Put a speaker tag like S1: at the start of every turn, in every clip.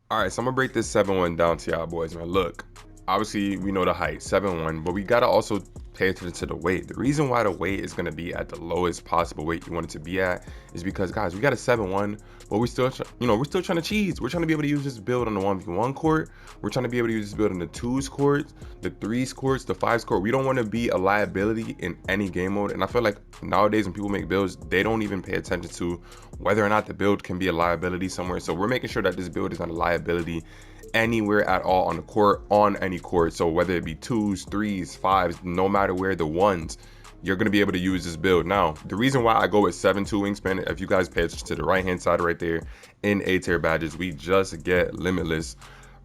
S1: All right, so I'm gonna break this 7-1 down to y'all boys, man. Look, obviously we know the height, 7-1, but we gotta also pay attention to the weight. The reason why the weight is gonna be at the lowest possible weight you want it to be at is because, guys, we got a 7-1, but we still, we're still trying to cheese. We're trying to be able to use this build on the 1v1 court. We're trying to be able to use this build on the 2s courts, the 3s courts, the 5s court. We don't want to be a liability in any game mode. And I feel like nowadays when people make builds, they don't even pay attention to whether or not the build can be a liability somewhere. So we're making sure that this build is not a liability anywhere at all on the court, on any court. So whether it be 2s, 3s, 5s, no matter where, the 1s, you're going to be able to use this build. Now, the reason why I go with 7-2 wingspan, if you guys pay attention to the right hand side right there, in A tier badges, we just get limitless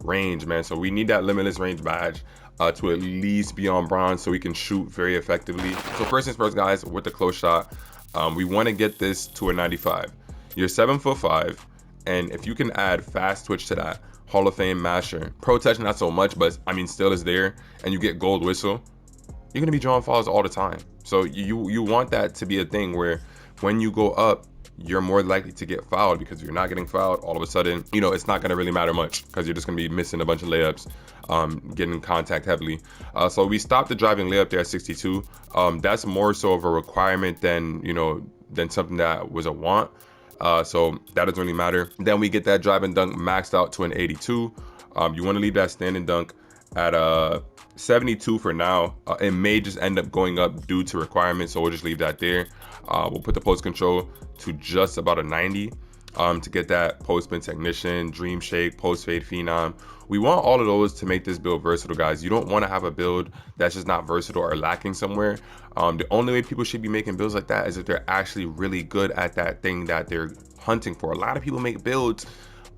S1: range, man. So we need that limitless range badge to at least be on bronze so we can shoot very effectively. So first things first, guys, with the close shot, we want to get this to a 95. You're 7'5", and if you can add fast twitch to that, Hall of Fame masher, pro touch not so much, but I mean still is there, and you get gold whistle, you're gonna be drawing fouls all the time. So you want that to be a thing where when you go up, you're more likely to get fouled, because if you're not getting fouled, all of a sudden, it's not gonna really matter much, because you're just gonna be missing a bunch of layups, getting contact heavily. So we stopped the driving layup there at 62. That's more so of a requirement than something that was a want. So that doesn't really matter. Then we get that drive and dunk maxed out to an 82. You want to leave that standing dunk at 72 for now. It may just end up going up due to requirements, so we'll just leave that there. We'll put the post control to just about a 90 to get that post spin technician, dream shake, post fade phenom. We want all of those to make this build versatile, guys. You don't want to have a build that's just not versatile or lacking somewhere. The only way people should be making builds like that is if they're actually really good at that thing that they're hunting for. A lot of people make builds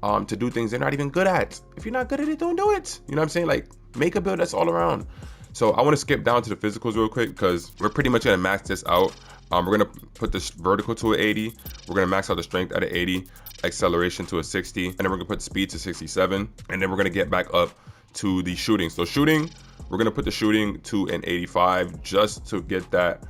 S1: to do things they're not even good at. If you're not good at it, don't do it. You know what I'm saying? Like, make a build that's all around. So I want to skip down to the physicals real quick, because we're pretty much going to max this out. We're going to put this vertical to an 80. We're going to max out the strength at an 80, acceleration to a 60, and then we're going to put speed to 67. And then we're going to get back up to the shooting. So shooting, we're going to put the shooting to an 85 just to get that,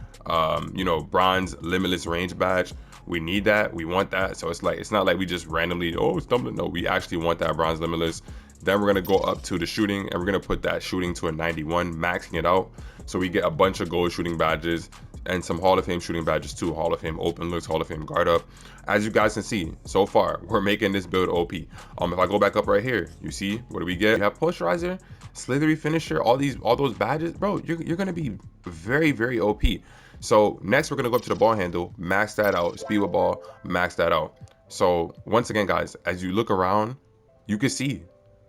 S1: bronze limitless range badge. We need that. We want that. So it's not like we just randomly, stumbling. No, we actually want that bronze limitless. Then we're going to go up to the shooting, and we're going to put that shooting to a 91, maxing it out. So we get a bunch of gold shooting badges and some Hall of Fame shooting badges too. Hall of Fame open looks, Hall of Fame guard up. As you guys can see, so far, we're making this build OP. If I go back up right here, you see, what do we get? We have posterizer, slithery finisher, all those badges. Bro, you're going to be very, very OP. So next, we're going to go up to the ball handle, max that out, speed with ball, max that out. So once again, guys, as you look around, you can see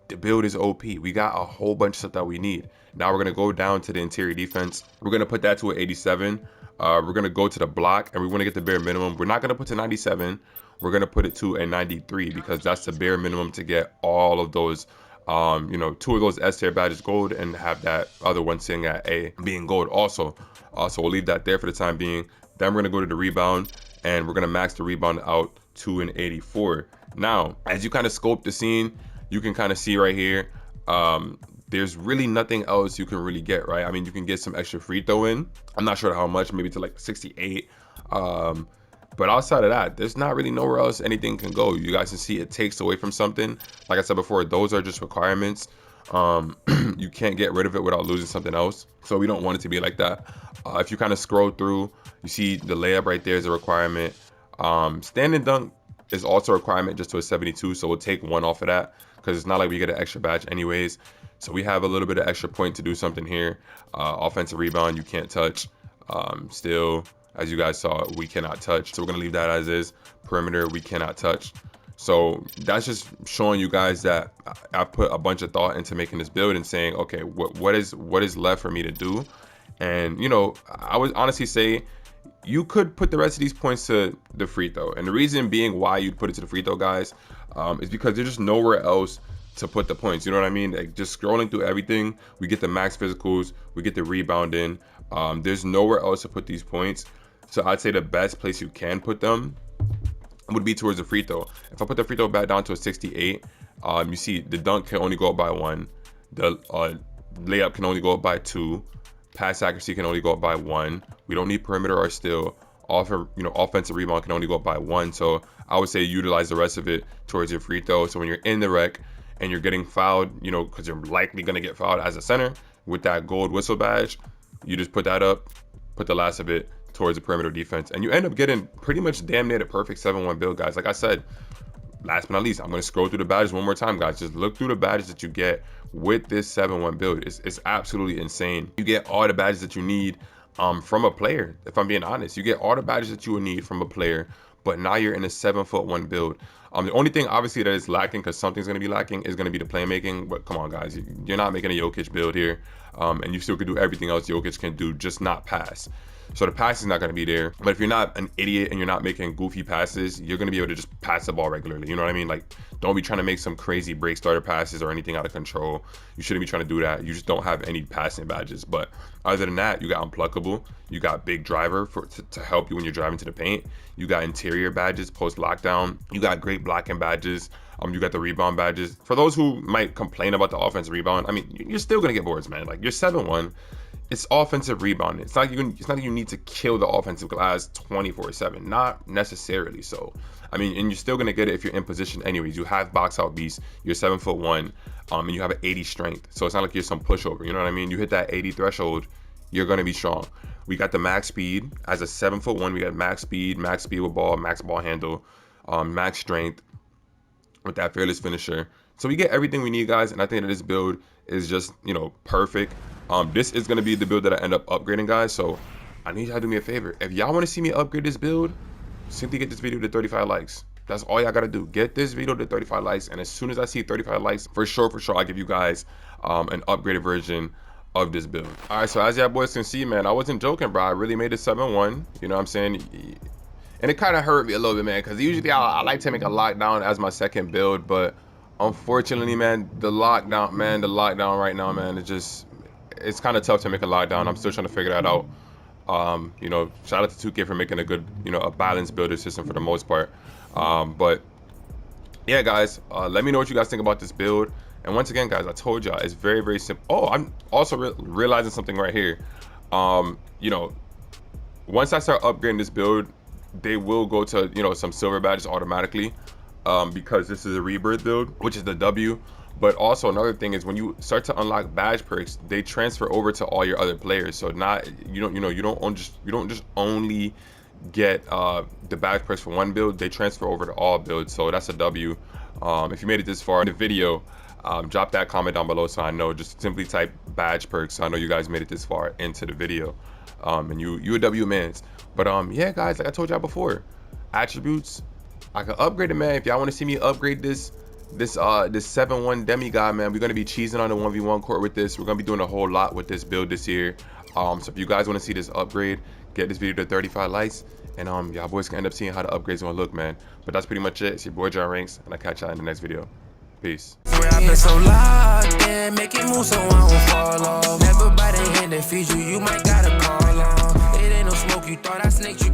S1: the build is OP. We got a whole bunch of stuff that we need. Now we're going to go down to the interior defense. We're going to put that to an 87. We're going to go to the block, and we want to get the bare minimum. We're not going to put to 97. We're going to put it to a 93, because that's the bare minimum to get all of those, 2 of those S tier badges gold, and have that other one sitting at A being gold also. So we'll leave that there for the time being. Then we're going to go to the rebound, and we're going to max the rebound out to an 84. Now, as you kind of scope the scene, you can kind of see right here, there's really nothing else you can really get, right? I mean, you can get some extra free throw in. I'm not sure how much, maybe to like 68. But outside of that, there's not really nowhere else anything can go. You guys can see it takes away from something. Like I said before, those are just requirements. You can't get rid of it without losing something else. So we don't want it to be like that. If you kind of scroll through, you see the layup right there is a requirement. Standing dunk is also a requirement, just to a 72. So we'll take 1 off of that, because it's not like we get an extra badge anyways. So we have a little bit of extra point to do something here. Offensive rebound, you can't touch. Still, as you guys saw, we cannot touch. So we're going to leave that as is. Perimeter, we cannot touch. So that's just showing you guys that I've put a bunch of thought into making this build and saying, okay, what is left for me to do? And, I would honestly say you could put the rest of these points to the free throw. And the reason being why you'd put it to the free throw, guys, is because there's just nowhere else to put the points. You know what I mean? Like, just scrolling through everything, we get the max physicals, we get the rebound in. There's nowhere else to put these points. So I'd say the best place you can put them would be towards the free throw. If I put the free throw back down to a 68, you see the dunk can only go up by 1. The layup can only go up by 2. Pass accuracy can only go up by 1. We don't need perimeter or steal. Offensive rebound can only go up by 1. So I would say utilize the rest of it towards your free throw. So when you're in the rec and you're getting fouled, you know, because you're likely going to get fouled as a center with that gold whistle badge, you just put that up, put the last of it towards the perimeter defense, and you end up getting pretty much damn near the perfect 7-1 build, guys. Like I said, last but not least, I'm going to scroll through the badges one more time, guys. Just look through the badges that you get with this 7-1 build. It's absolutely insane. You get all the badges that you need from a player. If I'm being honest, you get all the badges that you would need from a player, but now you're in a 7-1 build. The only thing obviously that is lacking, because something's going to be lacking, is going to be the playmaking. But come on, guys, you're not making a Jokic build here, and you still can do everything else Jokic can do, just not pass. So the pass is not going to be there. But if you're not an idiot and you're not making goofy passes, you're going to be able to just pass the ball regularly. You know what I mean? Like, don't be trying to make some crazy break starter passes or anything out of control. You shouldn't be trying to do that. You just don't have any passing badges. But other than that, you got unpluckable. You got big driver to help you when you're driving to the paint. You got interior badges post lockdown. You got great blocking badges. You got the rebound badges. For those who might complain about the offensive rebound, I mean, you're still going to get boards, man. Like, you're 7-1. It's offensive rebounding. It's not like you need to kill the offensive glass 24/7. Not necessarily so. I mean, and you're still gonna get it if you're in position anyways. You have box out beast. You're 7'1", and you have an 80 strength. So it's not like you're some pushover. You know what I mean? You hit that 80 threshold, you're gonna be strong. We got the max speed as a 7'1". We got max speed with ball, max ball handle, max strength with that fearless finisher. So we get everything we need, guys. And I think that this build is just, you know, perfect. This is going to be the build that I end up upgrading, guys. So I need y'all to do me a favor. If y'all want to see me upgrade this build, simply get this video to 35 likes. That's all y'all got to do. Get this video to 35 likes. And as soon as I see 35 likes, for sure, I'll give you guys an upgraded version of this build. All right, so as y'all boys can see, man, I wasn't joking, bro. I really made it 7-1. You know what I'm saying? And it kind of hurt me a little bit, man, because usually I like to make a lockdown as my second build. But unfortunately, man, the lockdown right now, man, it's kind of tough to make a lockdown. I'm still trying to figure that out. You know, shout out to 2K for making a good, you know, a balanced builder system for the most part. But yeah, guys, let me know what you guys think about this build. And once again, guys, I told y'all it's very, very simple. Oh, I'm also realizing something right here. You know, once I start upgrading this build, they will go to, you know, some silver badges automatically, because this is a rebirth build, which is the W. But also another thing is when you start to unlock badge perks, they transfer over to all your other players. So you don't just only get the badge perks for one build, they transfer over to all builds. So that's a W. If you made it this far in the video, drop that comment down below so I know. Just simply type badge perks so I know you guys made it this far into the video. And you a W mans. But yeah, guys, like I told y'all before, attributes, I can upgrade it, man. If y'all want to see me upgrade this 7-1 Demigod, man, we're gonna be cheesing on the 1v1 court with this. We're gonna be doing a whole lot with this build this year. So if you guys want to see this upgrade, get this video to 35 likes, and y'all boys can end up seeing how the upgrades gonna look, man. But that's pretty much it. It's your boy John Ranks, and I'll catch y'all in the next video. Peace. So locked in, make it move so I don't fall off. Everybody in that feed you, you might gotta call on. It ain't no smoke, you thought I snaked you.